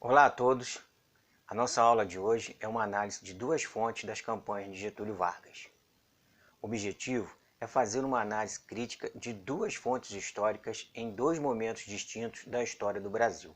Olá a todos! A nossa aula de hoje é uma análise de duas fontes das campanhas de Getúlio Vargas. O objetivo é fazer uma análise crítica de duas fontes históricas em dois momentos distintos da história do Brasil.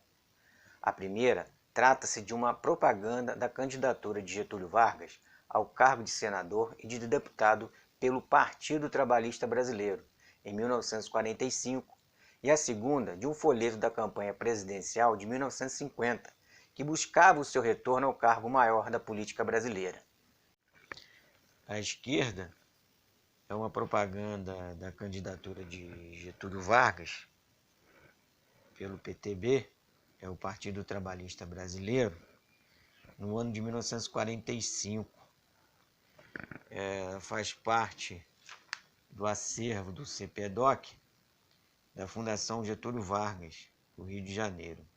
A primeira trata-se de uma propaganda da candidatura de Getúlio Vargas ao cargo de senador e de deputado pelo Partido Trabalhista Brasileiro, em 1945, e a segunda de um folheto da campanha presidencial de 1950, que buscava o seu retorno ao cargo maior da política brasileira. À esquerda é uma propaganda da candidatura de Getúlio Vargas pelo PTB, é o Partido Trabalhista Brasileiro, no ano de 1945. Faz parte do acervo do CPDOC, da Fundação Getúlio Vargas, do Rio de Janeiro.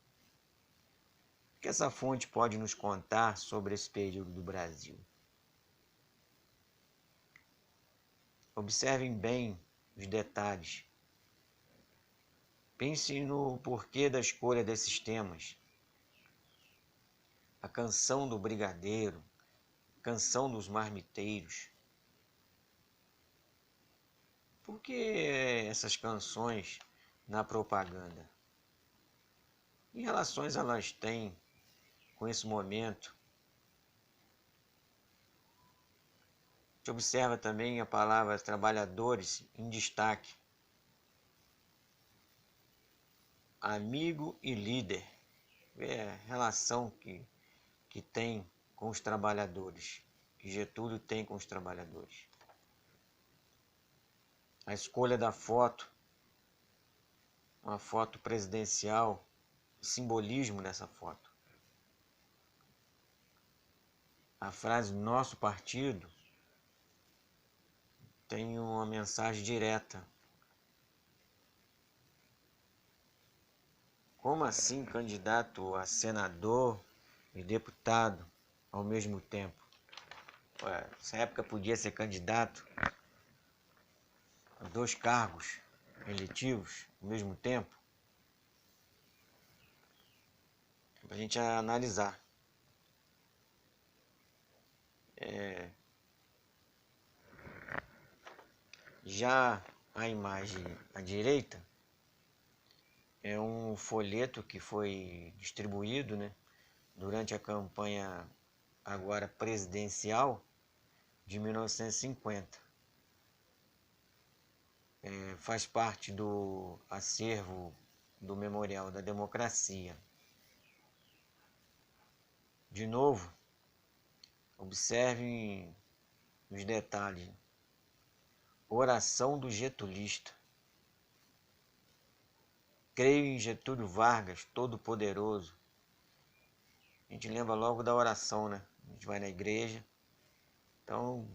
O que essa fonte pode nos contar sobre esse período do Brasil? Observem bem os detalhes. Pense no porquê da escolha desses temas. A canção do brigadeiro, a canção dos marmiteiros. Por que essas canções na propaganda? Que relações elas têm com esse momento? A gente observa também a palavra trabalhadores em destaque. Amigo e líder. É a relação que tem com os trabalhadores, que Getúlio tem com os trabalhadores. A escolha da foto, uma foto presidencial, o simbolismo dessa foto. A frase nosso partido tem uma mensagem direta. Como assim candidato a senador e deputado ao mesmo tempo? Nessa época podia ser candidato a dois cargos eletivos ao mesmo tempo? Para a gente analisar. Já a imagem à direita é um folheto que foi distribuído, durante a campanha agora presidencial de 1950. Faz parte do acervo do Memorial da Democracia. De novo, observem os detalhes. Oração do getulista. Creio em Getúlio Vargas, Todo-Poderoso. A gente lembra logo da oração, A gente vai na igreja. Então,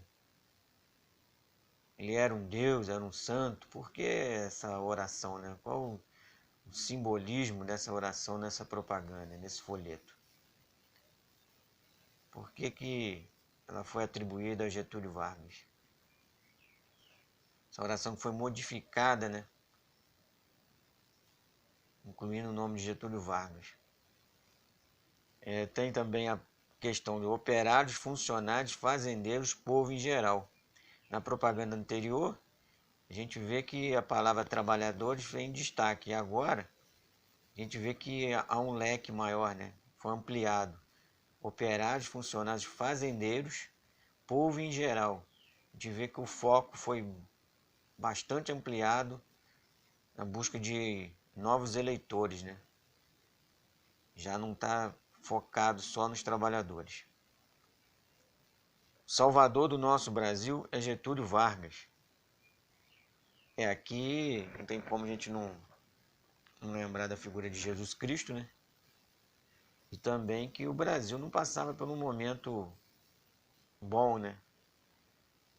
ele era um Deus, era um santo. Por que essa oração, Qual o simbolismo dessa oração nessa propaganda, nesse folheto? Por que ela foi atribuída a Getúlio Vargas? Essa oração foi modificada, incluindo o nome de Getúlio Vargas. Tem também a questão de operários, funcionários, fazendeiros, povo em geral. Na propaganda anterior, a gente vê que a palavra trabalhadores vem em destaque. E agora, a gente vê que há um leque maior, Foi ampliado. Operários, funcionários, fazendeiros, povo em geral. A gente vê que o foco foi bastante ampliado na busca de novos eleitores, Já não está focado só nos trabalhadores. O salvador do nosso Brasil é Getúlio Vargas. Aqui não tem como a gente não lembrar da figura de Jesus Cristo, E também que o Brasil não passava por um momento bom,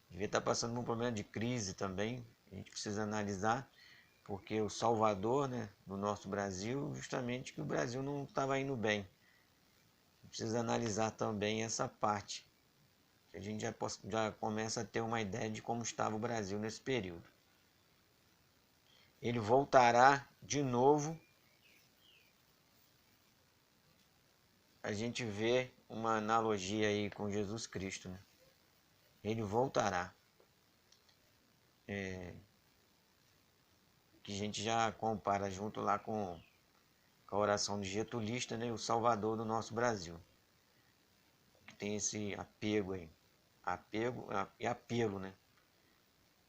Devia estar passando por um problema de crise também. A gente precisa analisar, porque o salvador, do nosso Brasil, justamente que o Brasil não estava indo bem. Precisa analisar também essa parte, que a gente já começa a ter uma ideia de como estava o Brasil nesse período. Ele voltará de novo a gente vê uma analogia aí com Jesus Cristo, né? Ele voltará. Que a gente já compara junto lá com a oração de Getulista, né? O Salvador do nosso Brasil. Que tem esse apego aí. Apego e apelo, né?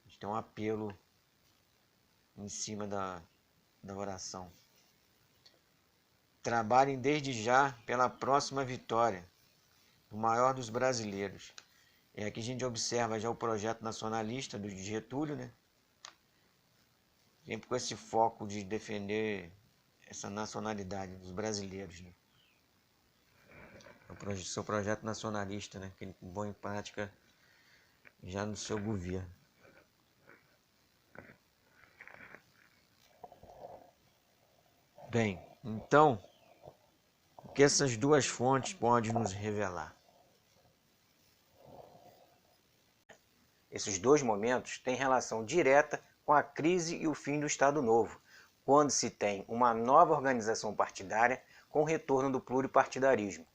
A gente tem um apelo em cima da oração. Trabalhem desde já pela próxima vitória do maior dos brasileiros. Aqui a gente observa já o projeto nacionalista do Getúlio, né? Sempre com esse foco de defender essa nacionalidade dos brasileiros, né? O seu projeto nacionalista, né? Que ele põe em prática já no seu governo. Bem, então, o que essas duas fontes podem nos revelar? Esses dois momentos têm relação direta com a crise e o fim do Estado Novo, quando se tem uma nova organização partidária com o retorno do pluripartidarismo.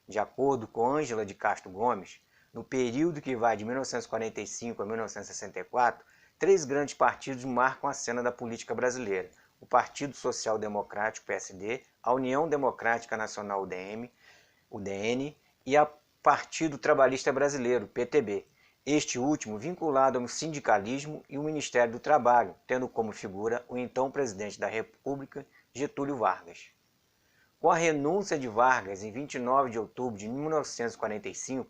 De acordo com Ângela de Castro Gomes, no período que vai de 1945 a 1964, 3 grandes partidos marcam a cena da política brasileira: o Partido Social Democrático, PSD, a União Democrática Nacional, UDN, e o Partido Trabalhista Brasileiro, PTB, este último vinculado ao sindicalismo e o Ministério do Trabalho, tendo como figura o então presidente da República, Getúlio Vargas. Com a renúncia de Vargas em 29 de outubro de 1945,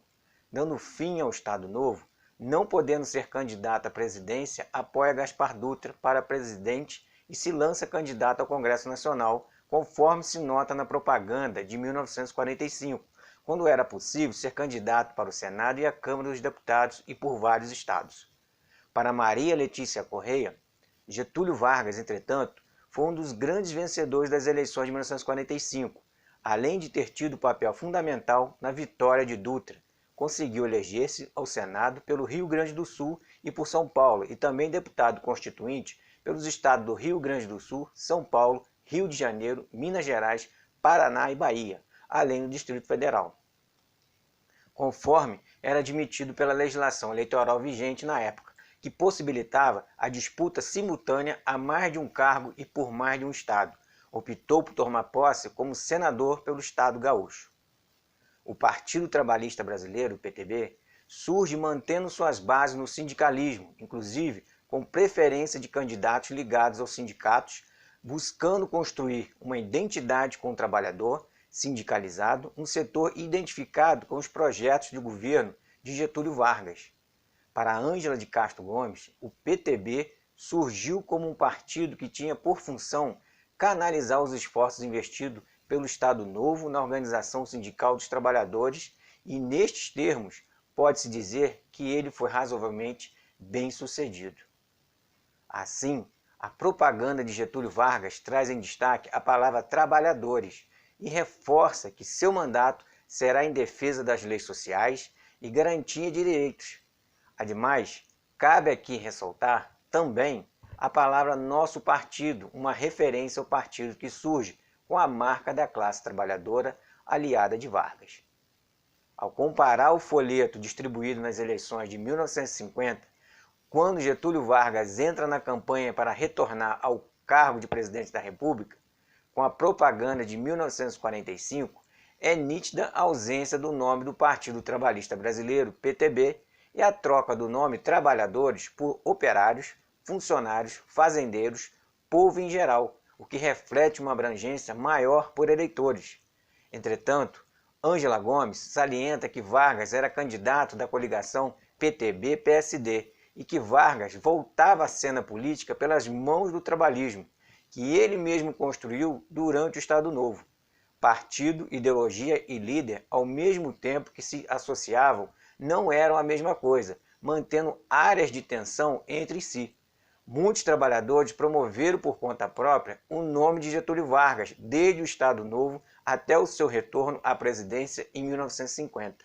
dando fim ao Estado Novo, não podendo ser candidato à presidência, apoia Gaspar Dutra para presidente e se lança candidato ao Congresso Nacional, conforme se nota na propaganda de 1945, quando era possível ser candidato para o Senado e a Câmara dos Deputados e por vários estados. Para Maria Letícia Correia, Getúlio Vargas, entretanto, foi um dos grandes vencedores das eleições de 1945, além de ter tido papel fundamental na vitória de Dutra. Conseguiu eleger-se ao Senado pelo Rio Grande do Sul e por São Paulo, e também deputado constituinte pelos estados do Rio Grande do Sul, São Paulo, Rio de Janeiro, Minas Gerais, Paraná e Bahia, além do Distrito Federal, conforme era admitido pela legislação eleitoral vigente na época, que possibilitava a disputa simultânea a mais de um cargo e por mais de um estado. Optou por tomar posse como senador pelo estado gaúcho. O Partido Trabalhista Brasileiro, PTB, surge mantendo suas bases no sindicalismo, inclusive com preferência de candidatos ligados aos sindicatos, buscando construir uma identidade com o trabalhador sindicalizado, um setor identificado com os projetos de governo de Getúlio Vargas. Para Ângela de Castro Gomes, o PTB surgiu como um partido que tinha por função canalizar os esforços investidos pelo Estado Novo na organização sindical dos trabalhadores, e nestes termos pode-se dizer que ele foi razoavelmente bem sucedido. Assim, a propaganda de Getúlio Vargas traz em destaque a palavra trabalhadores e reforça que seu mandato será em defesa das leis sociais e garantia de direitos. Ademais, cabe aqui ressaltar também a palavra nosso partido, uma referência ao partido que surge com a marca da classe trabalhadora aliada de Vargas. Ao comparar o folheto distribuído nas eleições de 1950, quando Getúlio Vargas entra na campanha para retornar ao cargo de presidente da República, com a propaganda de 1945, é nítida a ausência do nome do Partido Trabalhista Brasileiro, PTB, e a troca do nome trabalhadores por operários, funcionários, fazendeiros, povo em geral, o que reflete uma abrangência maior por eleitores. Entretanto, Ângela Gomes salienta que Vargas era candidato da coligação PTB-PSD e que Vargas voltava à cena política pelas mãos do trabalhismo, que ele mesmo construiu durante o Estado Novo. Partido, ideologia e líder, ao mesmo tempo que se associavam, não eram a mesma coisa, mantendo áreas de tensão entre si. Muitos trabalhadores promoveram por conta própria o nome de Getúlio Vargas, desde o Estado Novo até o seu retorno à presidência em 1950.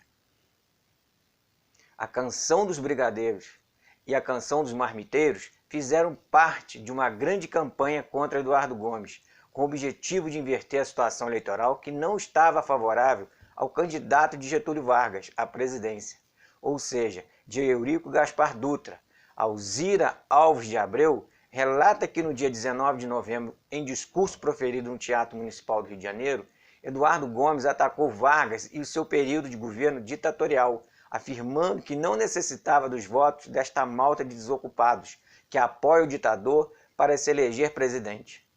A Canção dos Brigadeiros e a Canção dos Marmiteiros fizeram parte de uma grande campanha contra Eduardo Gomes, com o objetivo de inverter a situação eleitoral que não estava favorável ao candidato de Getúlio Vargas à presidência, ou seja, de Eurico Gaspar Dutra. Alzira Alves de Abreu relata que no dia 19 de novembro, em discurso proferido no Teatro Municipal do Rio de Janeiro, Eduardo Gomes atacou Vargas e o seu período de governo ditatorial, afirmando que não necessitava dos votos desta malta de desocupados, que apoia o ditador para se eleger presidente.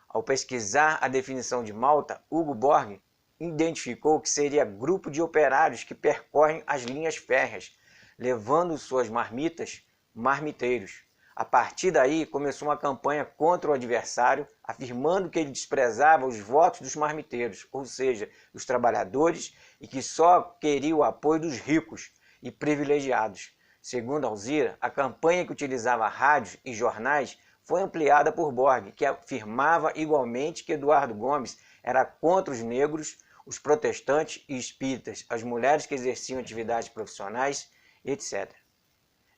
Ao pesquisar a definição de malta, Hugo Borg identificou que seria grupo de operários que percorrem as linhas férreas, levando suas marmitas, marmiteiros. A partir daí, começou uma campanha contra o adversário, afirmando que ele desprezava os votos dos marmiteiros, ou seja, dos trabalhadores, e que só queria o apoio dos ricos e privilegiados. Segundo Alzira, a campanha que utilizava rádios e jornais foi ampliada por Borg, que afirmava igualmente que Eduardo Gomes era contra os negros, os protestantes e espíritas, as mulheres que exerciam atividades profissionais, etc.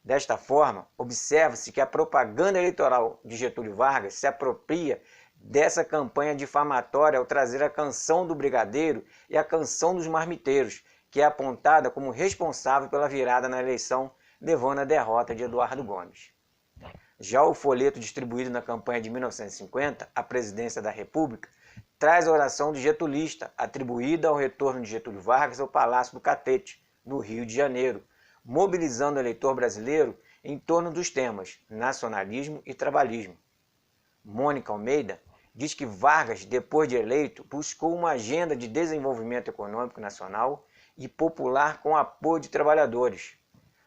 Desta forma, observa-se que a propaganda eleitoral de Getúlio Vargas se apropria dessa campanha difamatória ao trazer a canção do Brigadeiro e a canção dos marmiteiros, que é apontada como responsável pela virada na eleição, levando à derrota de Eduardo Gomes. Já o folheto distribuído na campanha de 1950, à presidência da República, traz a oração do getulista, atribuída ao retorno de Getúlio Vargas ao Palácio do Catete, no Rio de Janeiro, mobilizando o eleitor brasileiro em torno dos temas nacionalismo e trabalhismo. Mônica Almeida diz que Vargas, depois de eleito, buscou uma agenda de desenvolvimento econômico nacional e popular com apoio de trabalhadores.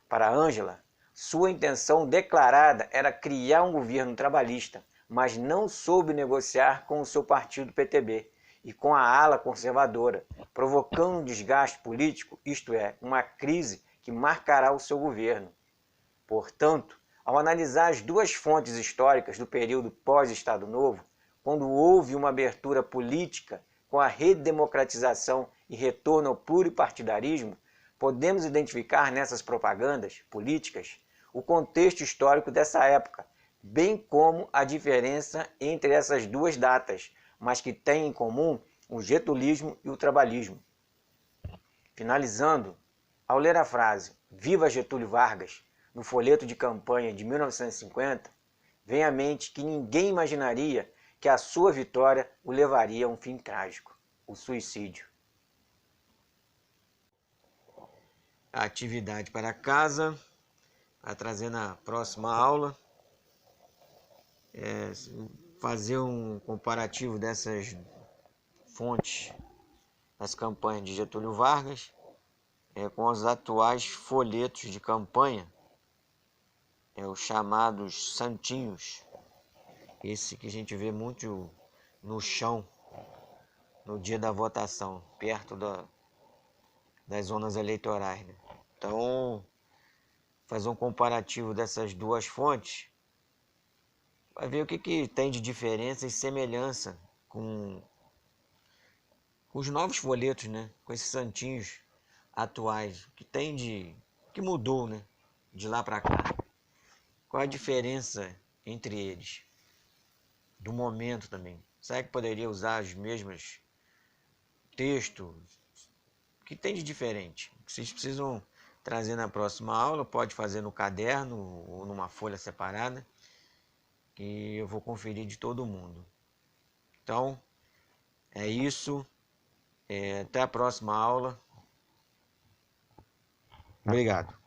Para Ângela, sua intenção declarada era criar um governo trabalhista, mas não soube negociar com o seu partido PTB e com a ala conservadora, provocando um desgaste político, isto é, uma crise que marcará o seu governo. Portanto, ao analisar as duas fontes históricas do período pós-Estado Novo, quando houve uma abertura política com a redemocratização e retorno ao pluripartidarismo, podemos identificar nessas propagandas políticas o contexto histórico dessa época, bem como a diferença entre essas duas datas, mas que têm em comum o getulismo e o trabalhismo. Finalizando, ao ler a frase "Viva Getúlio Vargas" no folheto de campanha de 1950, vem à mente que ninguém imaginaria que a sua vitória o levaria a um fim trágico, o suicídio. A atividade para casa, a trazer na próxima aula, fazer um comparativo dessas fontes das campanhas de Getúlio Vargas com os atuais folhetos de campanha, os chamados santinhos, esse que a gente vê muito no chão no dia da votação, perto das zonas eleitorais, né? Então, fazer um comparativo dessas duas fontes, vai ver o que tem de diferença e semelhança com os novos folhetos, né? Com esses santinhos atuais, que mudou, né? De lá para cá. Qual a diferença entre eles? Do momento também. Será que poderia usar os mesmos textos? O que tem de diferente? Vocês precisam trazer na próxima aula, pode fazer no caderno ou numa folha separada, que eu vou conferir de todo mundo. Então, é isso. Até a próxima aula. Obrigado.